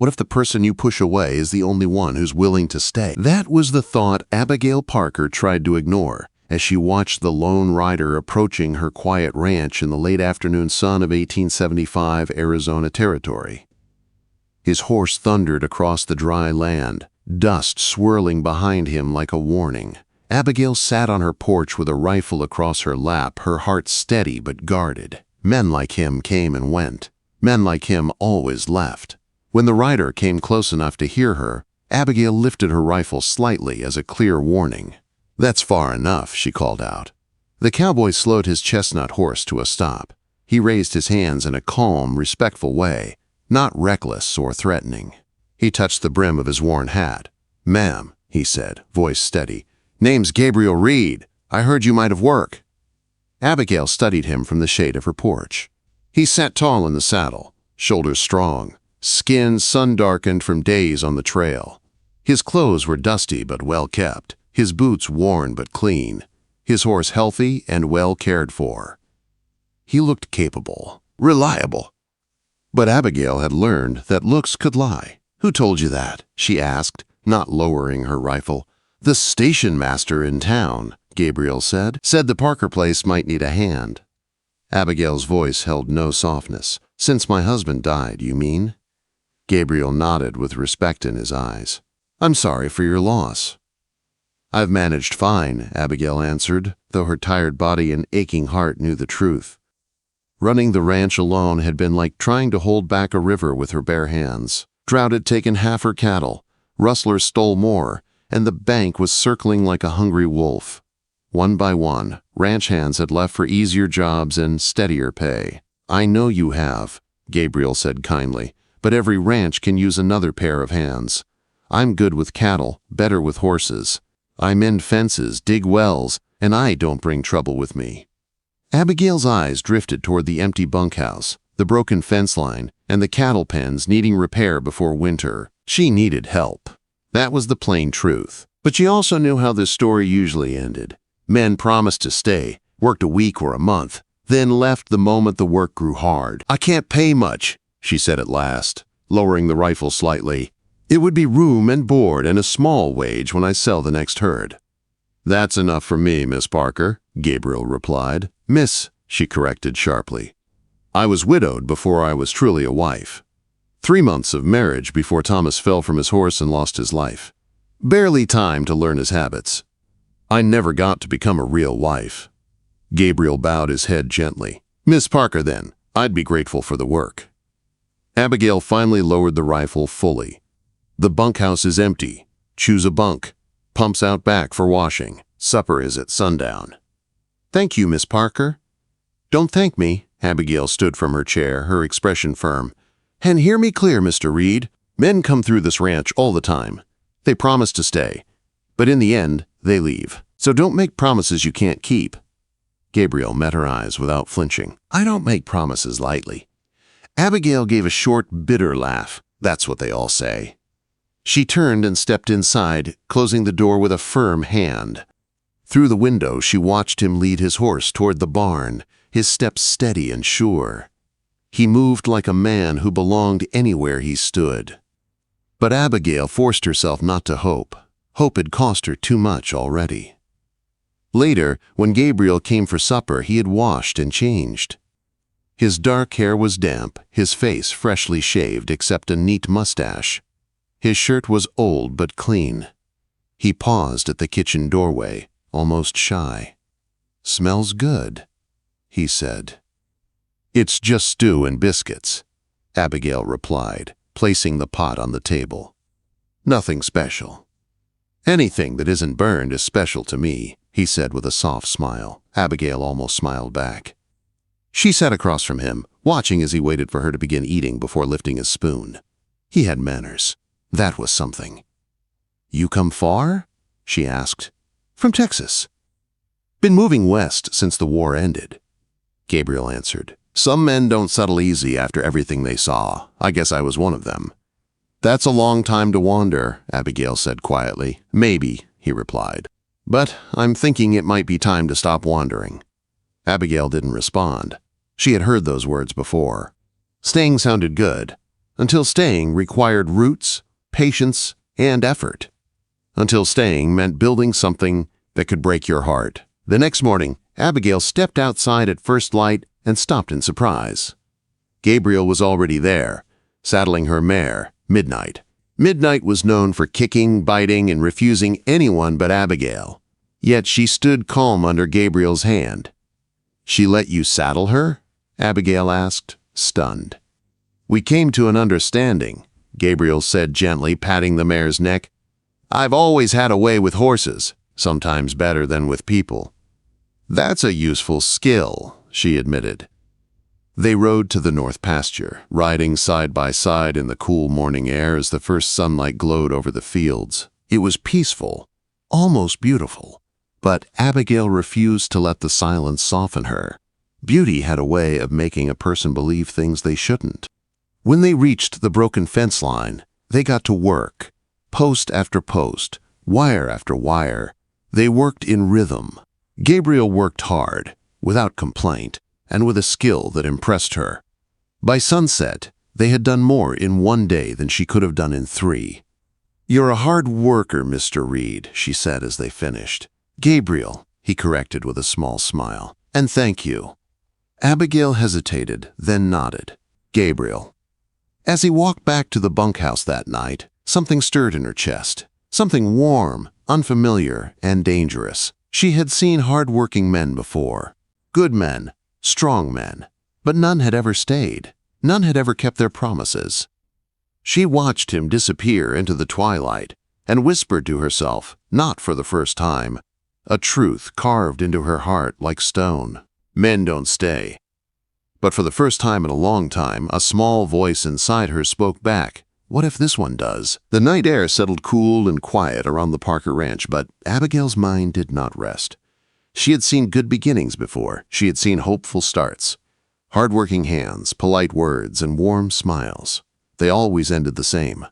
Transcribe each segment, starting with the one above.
What if the person you push away is the only one who's willing to stay? That was the thought Abigail Parker tried to ignore as she watched the lone rider approaching her quiet ranch in the late afternoon sun of 1875 Arizona territory. His horse thundered across the dry land, dust swirling behind him like a warning. Abigail sat on her porch with a rifle across her lap, her heart steady but guarded. Men like him came and went. Men like him always left. When the rider came close enough to hear her, Abigail lifted her rifle slightly as a clear warning. "That's far enough," she called out. The cowboy slowed his chestnut horse to a stop. He raised his hands in a calm, respectful way, not reckless or threatening. He touched the brim of his worn hat. "Ma'am," he said, voice steady. "Name's Gabriel Reed. I heard you might have work." Abigail studied him from the shade of her porch. He sat tall in the saddle, shoulders strong, skin sun-darkened from days on the trail. His clothes were dusty but well-kept, his boots worn but clean, his horse healthy and well cared for. He looked capable, reliable. But Abigail had learned that looks could lie. "Who told you that?" she asked, not lowering her rifle. "The station master in town," Gabriel said the Parker place might need a hand. Abigail's voice held no softness. "Since my husband died, you mean?" Gabriel nodded with respect in his eyes. "I'm sorry for your loss." "I've managed fine," Abigail answered, though her tired body and aching heart knew the truth. Running the ranch alone had been like trying to hold back a river with her bare hands. Drought had taken half her cattle, rustlers stole more, and the bank was circling like a hungry wolf. One by one, ranch hands had left for easier jobs and steadier pay. "I know you have," Gabriel said kindly, "but every ranch can use another pair of hands. I'm good with cattle, better with horses. I mend fences, dig wells, and I don't bring trouble with me." Abigail's eyes drifted toward the empty bunkhouse, the broken fence line, and the cattle pens needing repair before winter. She needed help. That was the plain truth. But she also knew how this story usually ended. Men promised to stay, worked a week or a month, then left the moment the work grew hard. "I can't pay much," she said at last, lowering the rifle slightly. "It would be room and board and a small wage when I sell the next herd." "That's enough for me, Miss Parker," Gabriel replied. "Miss," she corrected sharply. "I was widowed before I was truly a wife. 3 months of marriage before Thomas fell from his horse and lost his life. Barely time to learn his habits. I never got to become a real wife." Gabriel bowed his head gently. "Miss Parker, then, I'd be grateful for the work." Abigail finally lowered the rifle fully. "The bunkhouse is empty. Choose a bunk. Pumps out back for washing. Supper is at sundown." "Thank you, Miss Parker." "Don't thank me." Abigail stood from her chair, her expression firm. "And hear me clear, Mr. Reed. Men come through this ranch all the time. They promise to stay, but in the end, they leave. So don't make promises you can't keep." Gabriel met her eyes without flinching. "I don't make promises lightly." Abigail gave a short, bitter laugh. "That's what they all say." She turned and stepped inside, closing the door with a firm hand. Through the window, she watched him lead his horse toward the barn, his steps steady and sure. He moved like a man who belonged anywhere he stood. But Abigail forced herself not to hope. Hope had cost her too much already. Later, when Gabriel came for supper, he had washed and changed. His dark hair was damp, his face freshly shaved except a neat mustache. His shirt was old but clean. He paused at the kitchen doorway, almost shy. "Smells good," he said. "It's just stew and biscuits," Abigail replied, placing the pot on the table. "Nothing special." "Anything that isn't burned is special to me," he said with a soft smile. Abigail almost smiled back. She sat across from him, watching as he waited for her to begin eating before lifting his spoon. He had manners. That was something. "You come far?" she asked. "From Texas." "Been moving west since the war ended," Gabriel answered. "Some men don't settle easy after everything they saw. I guess I was one of them." "That's a long time to wander," Abigail said quietly. "Maybe," he replied. "But I'm thinking it might be time to stop wandering." Abigail didn't respond. She had heard those words before. Staying sounded good, Until staying required roots, patience, and effort. Until staying meant building something that could break your heart. The next morning, Abigail stepped outside at first light and stopped in surprise. Gabriel was already there, saddling her mare, Midnight. Midnight was known for kicking, biting, and refusing anyone but Abigail. Yet she stood calm under Gabriel's hand. "She let you saddle her?" Abigail asked, stunned. "We came to an understanding," Gabriel said gently, patting the mare's neck. "I've always had a way with horses, sometimes better than with people." "That's a useful skill," she admitted. They rode to the north pasture, riding side by side in the cool morning air as the first sunlight glowed over the fields. It was peaceful, almost beautiful, but Abigail refused to let the silence soften her. Beauty had a way of making a person believe things they shouldn't. When they reached the broken fence line, they got to work. Post after post, wire after wire, they worked in rhythm. Gabriel worked hard, without complaint, and with a skill that impressed her. By sunset, they had done more in one day than she could have done in 3. "You're a hard worker, Mr. Reed," she said as they finished. "Gabriel," he corrected with a small smile, "and thank you." Abigail hesitated, then nodded. "Gabriel." As he walked back to the bunkhouse that night, something stirred in her chest. Something warm, unfamiliar, and dangerous. She had seen hard-working men before. Good men, strong men. But none had ever stayed. None had ever kept their promises. She watched him disappear into the twilight and whispered to herself, not for the first time, a truth carved into her heart like stone. Men don't stay. But for the first time in a long time, a small voice inside her spoke back. What if this one does? The night air settled cool and quiet around the Parker ranch, but Abigail's mind did not rest. She had seen good beginnings before. She had seen hopeful starts. Hard-working hands, polite words, and warm smiles. They always ended the same,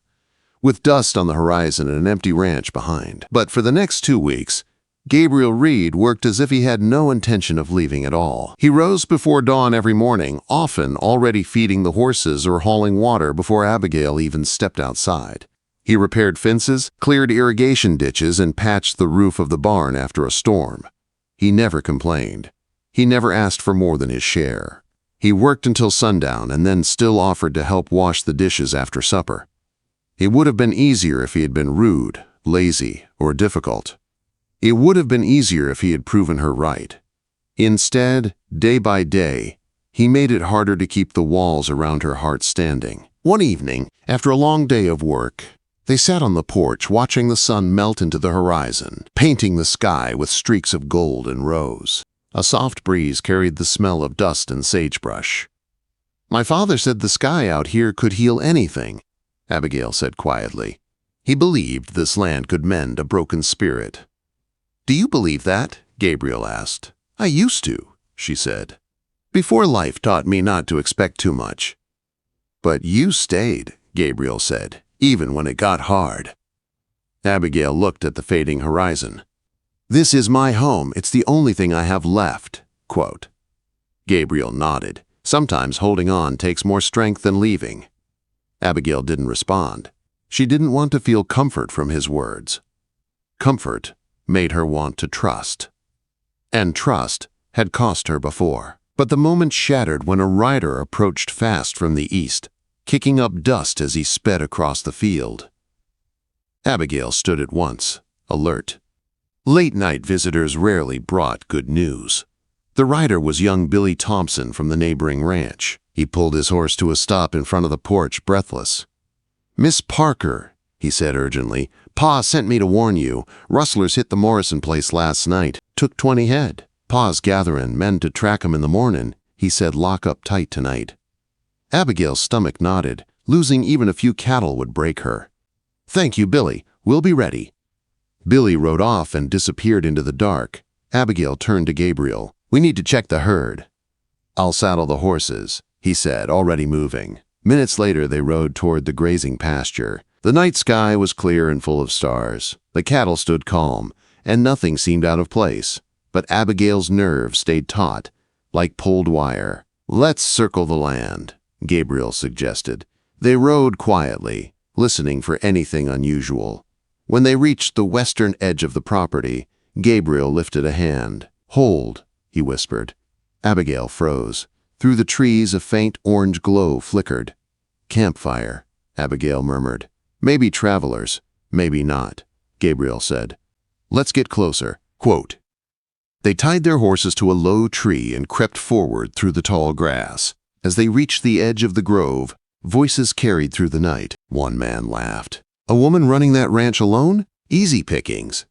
with dust on the horizon and an empty ranch behind. But for the next 2 weeks, Gabriel Reed worked as if he had no intention of leaving at all. He rose before dawn every morning, often already feeding the horses or hauling water before Abigail even stepped outside. He repaired fences, cleared irrigation ditches, and patched the roof of the barn after a storm. He never complained. He never asked for more than his share. He worked until sundown and then still offered to help wash the dishes after supper. It would have been easier if he had been rude, lazy, or difficult. It would have been easier if he had proven her right. Instead, day by day, he made it harder to keep the walls around her heart standing. One evening, after a long day of work, they sat on the porch watching the sun melt into the horizon, painting the sky with streaks of gold and rose. A soft breeze carried the smell of dust and sagebrush. "My father said the sky out here could heal anything," Abigail said quietly. "He believed this land could mend a broken spirit." "Do you believe that?" Gabriel asked. "I used to," she said. "Before life taught me not to expect too much." "But you stayed," Gabriel said, "even when it got hard." Abigail looked at the fading horizon. "This is my home. It's the only thing I have left." Quote. Gabriel nodded. Sometimes holding on takes more strength than leaving. Abigail didn't respond. She didn't want to feel comfort from his words. Comfort made her want to trust. And trust had cost her before. But the moment shattered when a rider approached fast from the east, kicking up dust as he sped across the field. Abigail stood at once, alert. Late-night visitors rarely brought good news. The rider was young Billy Thompson from the neighboring ranch. He pulled his horse to a stop in front of the porch, breathless. "Miss Parker," he said urgently, "Pa sent me to warn you. Rustlers hit the Morrison place last night. Took 20 head. Pa's gathering men to track 'em in the morning. He said lock up tight tonight." Abigail's stomach knotted. Losing even a few cattle would break her. "Thank you, Billy. We'll be ready." Billy rode off and disappeared into the dark. Abigail turned to Gabriel. "We need to check the herd." "I'll saddle the horses," he said, already moving. Minutes later, they rode toward the grazing pasture. The night sky was clear and full of stars. The cattle stood calm, and nothing seemed out of place. But Abigail's nerves stayed taut, like pulled wire. "Let's circle the land," Gabriel suggested. They rode quietly, listening for anything unusual. When they reached the western edge of the property, Gabriel lifted a hand. "Hold," he whispered. Abigail froze. Through the trees a faint orange glow flickered. "Campfire," Abigail murmured. "Maybe travelers, maybe not," Gabriel said. "Let's get closer." Quote, They tied their horses to a low tree and crept forward through the tall grass. As they reached the edge of the grove, voices carried through the night. One man laughed. "A woman running that ranch alone? Easy pickings."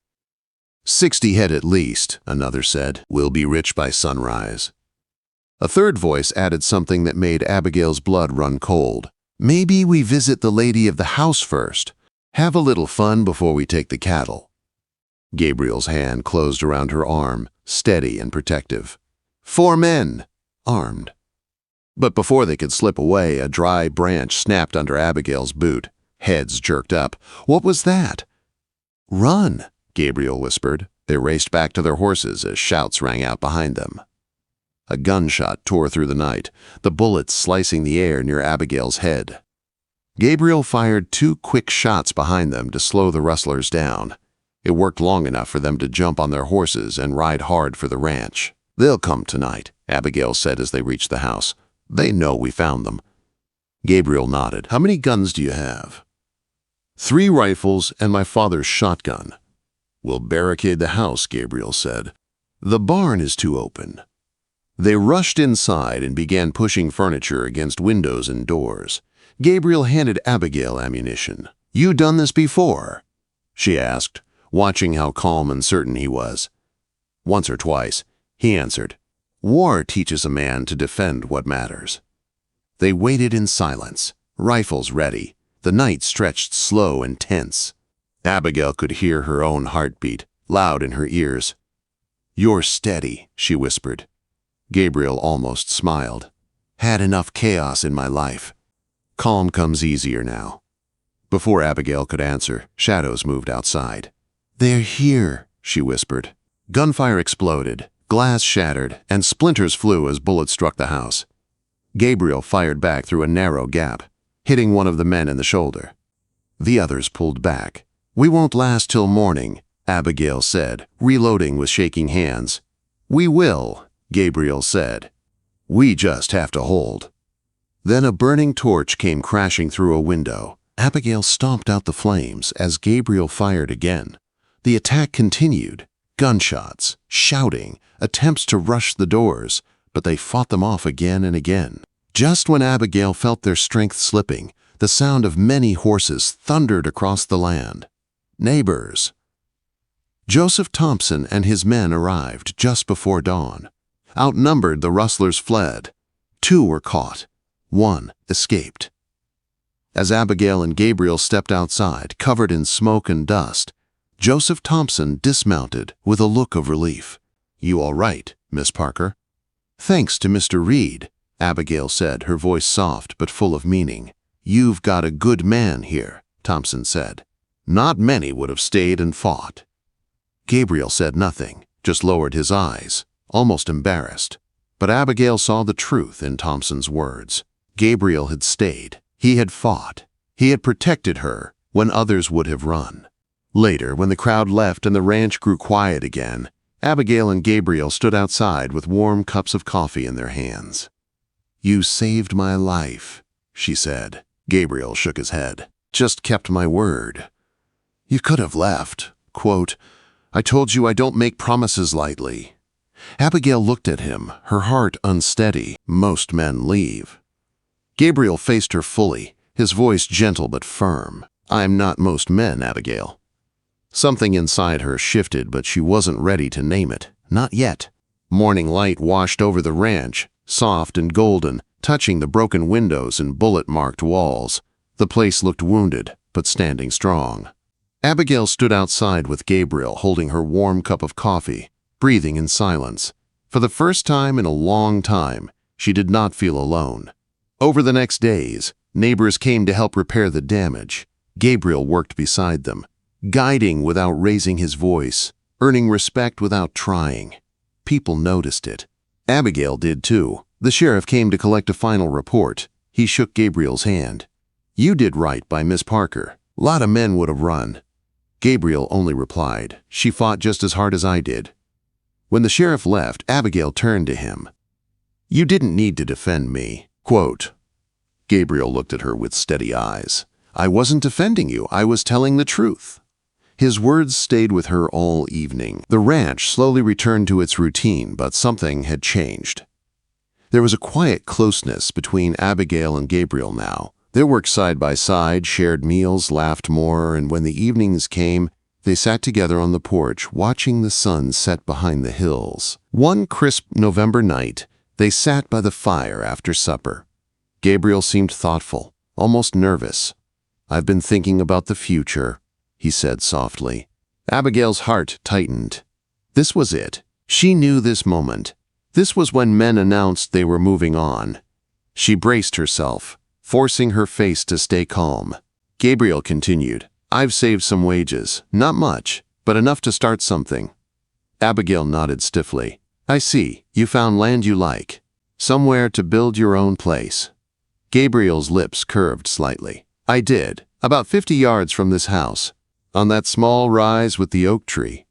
60 head at least, another said. "We'll be rich by sunrise." A third voice added something that made Abigail's blood run cold. "Maybe we visit the lady of the house first. Have a little fun before we take the cattle." Gabriel's hand closed around her arm, steady and protective. 4 men, armed. But before they could slip away, a dry branch snapped under Abigail's boot. Heads jerked up. What was that? "Run," Gabriel whispered. They raced back to their horses as shouts rang out behind them. A gunshot tore through the night, the bullets slicing the air near Abigail's head. Gabriel fired 2 quick shots behind them to slow the rustlers down. It worked long enough for them to jump on their horses and ride hard for the ranch. "They'll come tonight," Abigail said as they reached the house. "They know we found them." Gabriel nodded. "How many guns do you have?" 3 rifles and my father's shotgun." "We'll barricade the house," Gabriel said. "The barn is too open." They rushed inside and began pushing furniture against windows and doors. Gabriel handed Abigail ammunition. "You done this before?" she asked, watching how calm and certain he was. "Once or twice," he answered. "War teaches a man to defend what matters." They waited in silence, rifles ready. The night stretched slow and tense. Abigail could hear her own heartbeat, loud in her ears. "You're steady," she whispered. Gabriel almost smiled. "Had enough chaos in my life. Calm comes easier now." Before Abigail could answer, shadows moved outside. "They're here," she whispered. Gunfire exploded, glass shattered, and splinters flew as bullets struck the house. Gabriel fired back through a narrow gap, hitting one of the men in the shoulder. The others pulled back. "We won't last till morning," Abigail said, reloading with shaking hands. "We will," Gabriel said. "We just have to hold." Then a burning torch came crashing through a window. Abigail stomped out the flames as Gabriel fired again. The attack continued. Gunshots, shouting, attempts to rush the doors, but they fought them off again and again. Just when Abigail felt their strength slipping, the sound of many horses thundered across the land. Neighbors. Joseph Thompson and his men arrived just before dawn. Outnumbered, the rustlers fled. 2 were caught. 1 escaped. As Abigail and Gabriel stepped outside, covered in smoke and dust, Joseph Thompson dismounted with a look of relief. "You all right, Miss Parker?" "Thanks to Mr. Reed," Abigail said, her voice soft but full of meaning. "You've got a good man here," Thompson said. "Not many would have stayed and fought." Gabriel said nothing, just lowered his eyes, almost embarrassed. But Abigail saw the truth in Thompson's words. Gabriel had stayed. He had fought. He had protected her when others would have run. Later, when the crowd left and the ranch grew quiet again, Abigail and Gabriel stood outside with warm cups of coffee in their hands. "You saved my life," she said. Gabriel shook his head. "Just kept my word. You could have left. Quote, I told you I don't make promises lightly." Abigail looked at him, her heart unsteady. Most men leave. Gabriel faced her fully, his voice gentle but firm. "I'm not most men, Abigail." Something inside her shifted, but she wasn't ready to name it. Not yet. Morning light washed over the ranch, soft and golden, touching the broken windows and bullet-marked walls. The place looked wounded, but standing strong. Abigail stood outside with Gabriel, holding her warm cup of coffee, breathing in silence. For the first time in a long time, she did not feel alone. Over the next days, neighbors came to help repair the damage. Gabriel worked beside them, guiding without raising his voice, earning respect without trying. People noticed it. Abigail did too. The sheriff came to collect a final report. He shook Gabriel's hand. You did right by Miss Parker. A lot of men would have run. Gabriel only replied, she fought just as hard as I did. When the sheriff left, Abigail turned to him. You didn't need to defend me. Quote. Gabriel looked at her with steady eyes. I wasn't defending you. I was telling the truth. His words stayed with her all evening. The ranch slowly returned to its routine, but something had changed. There was a quiet closeness between Abigail and Gabriel now. They worked side by side, shared meals, laughed more, and when the evenings came, they sat together on the porch, watching the sun set behind the hills. One crisp November night, they sat by the fire after supper. Gabriel seemed thoughtful, almost nervous. I've been thinking about the future, he said softly. Abigail's heart tightened. This was it. She knew this moment. This was when men announced they were moving on. She braced herself, forcing her face to stay calm. Gabriel continued, I've saved some wages. Not much, but enough to start something. Abigail nodded stiffly. I see. You found land you like. Somewhere to build your own place. Gabriel's lips curved slightly. I did. About 50 yards from this house. On that small rise with the oak tree.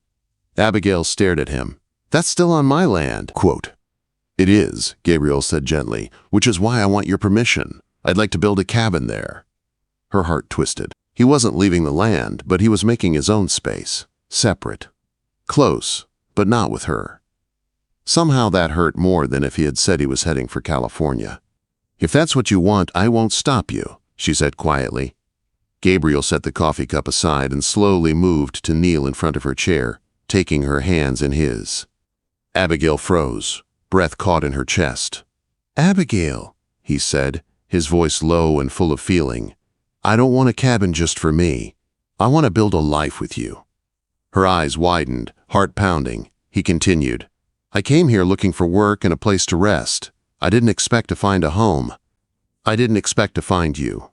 Abigail stared at him. That's still on my land. Quote. It is, Gabriel said gently, which is why I want your permission. I'd like to build a cabin there. Her heart twisted. He wasn't leaving the land, but he was making his own space. Separate. Close, but not with her. Somehow that hurt more than if he had said he was heading for California. If that's what you want, I won't stop you, she said quietly. Gabriel set the coffee cup aside and slowly moved to kneel in front of her chair, taking her hands in his. Abigail froze, breath caught in her chest. Abigail, he said, his voice low and full of feeling. I don't want a cabin just for me. I want to build a life with you. Her eyes widened, heart pounding. He continued. I came here looking for work and a place to rest. I didn't expect to find a home. I didn't expect to find you.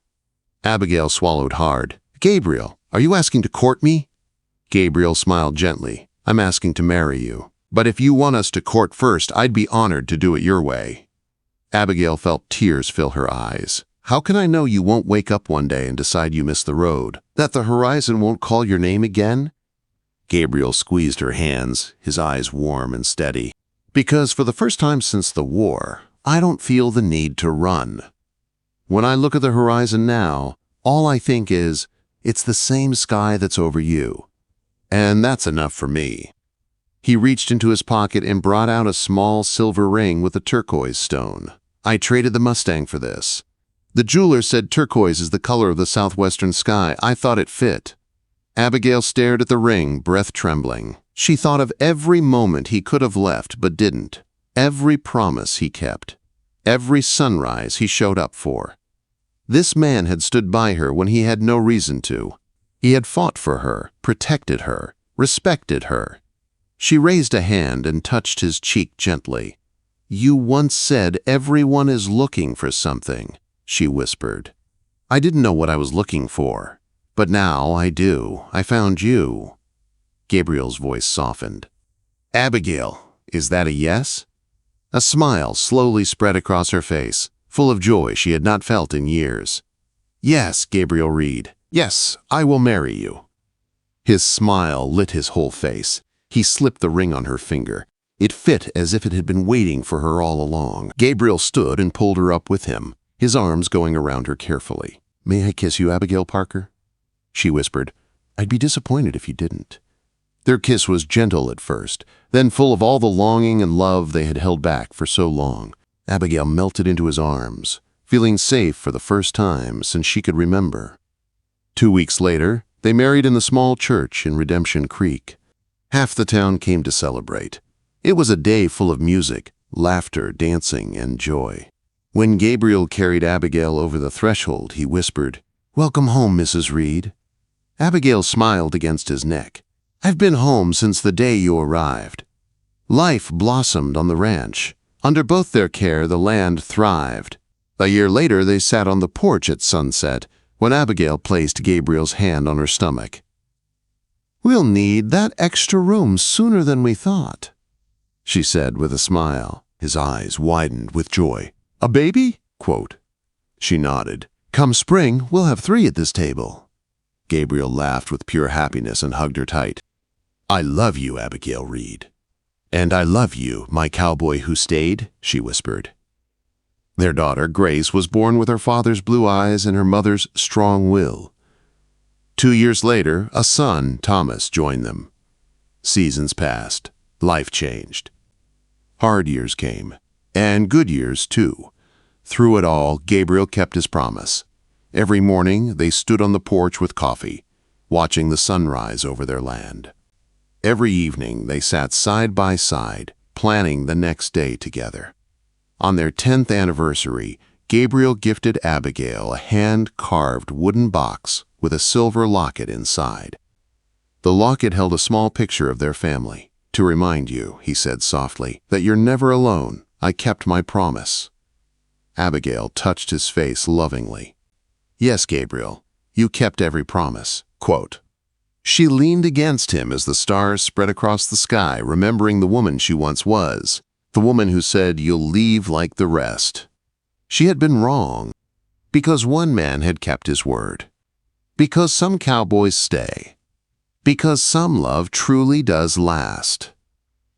Abigail swallowed hard. Gabriel, are you asking to court me? Gabriel smiled gently. I'm asking to marry you. But if you want us to court first, I'd be honored to do it your way. Abigail felt tears fill her eyes. How can I know you won't wake up one day and decide you missed the road? That the horizon won't call your name again? Gabriel squeezed her hands, his eyes warm and steady. Because for the first time since the war, I don't feel the need to run. When I look at the horizon now, all I think is, it's the same sky that's over you. And that's enough for me. He reached into his pocket and brought out a small silver ring with a turquoise stone. I traded the Mustang for this. The jeweler said turquoise is the color of the southwestern sky. I thought it fit. Abigail stared at the ring, breath trembling. She thought of every moment he could have left but didn't. Every promise he kept. Every sunrise he showed up for. This man had stood by her when he had no reason to. He had fought for her, protected her, respected her. She raised a hand and touched his cheek gently. You once said everyone is looking for something, she whispered. I didn't know what I was looking for, but now I do. I found you. Gabriel's voice softened. Abigail, is that a yes? A smile slowly spread across her face, full of joy she had not felt in years. Yes, Gabriel Reed. Yes, I will marry you. His smile lit his whole face. He slipped the ring on her finger. It fit as if it had been waiting for her all along. Gabriel stood and pulled her up with him, his arms going around her carefully. May I kiss you, Abigail Parker? She whispered. I'd be disappointed if you didn't. Their kiss was gentle at first, then full of all the longing and love they had held back for so long. Abigail melted into his arms, feeling safe for the first time since she could remember. 2 weeks later, they married in the small church in Redemption Creek. Half the town came to celebrate. It was a day full of music, laughter, dancing, and joy. When Gabriel carried Abigail over the threshold, he whispered, Welcome home, Mrs. Reed. Abigail smiled against his neck. I've been home since the day you arrived. Life blossomed on the ranch. Under both their care, the land thrived. A year later, they sat on the porch at sunset when Abigail placed Gabriel's hand on her stomach. We'll need that extra room sooner than we thought, she said with a smile. His eyes widened with joy. A baby? Quote. She nodded. Come spring, we'll have 3 at this table." Gabriel laughed with pure happiness and hugged her tight. "I love you, Abigail Reed." "And I love you, my cowboy who stayed," she whispered. Their daughter, Grace, was born with her father's blue eyes and her mother's strong will. 2 years later, a son, Thomas, joined them. Seasons passed. Life changed. Hard years came, and good years, too. Through it all, Gabriel kept his promise. Every morning, they stood on the porch with coffee, watching the sunrise over their land. Every evening, they sat side by side, planning the next day together. On their 10th anniversary, Gabriel gifted Abigail a hand-carved wooden box with a silver locket inside. The locket held a small picture of their family. "To remind you," he said softly, "that you're never alone. I kept my promise." Abigail touched his face lovingly. "Yes, Gabriel, you kept every promise." Quote. She leaned against him as the stars spread across the sky, remembering the woman she once was, the woman who said, "You'll leave like the rest." She had been wrong, because one man had kept his word. Because some cowboys stay. Because some love truly does last.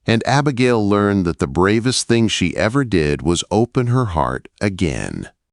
And Abigail learned that the bravest thing she ever did was open her heart again.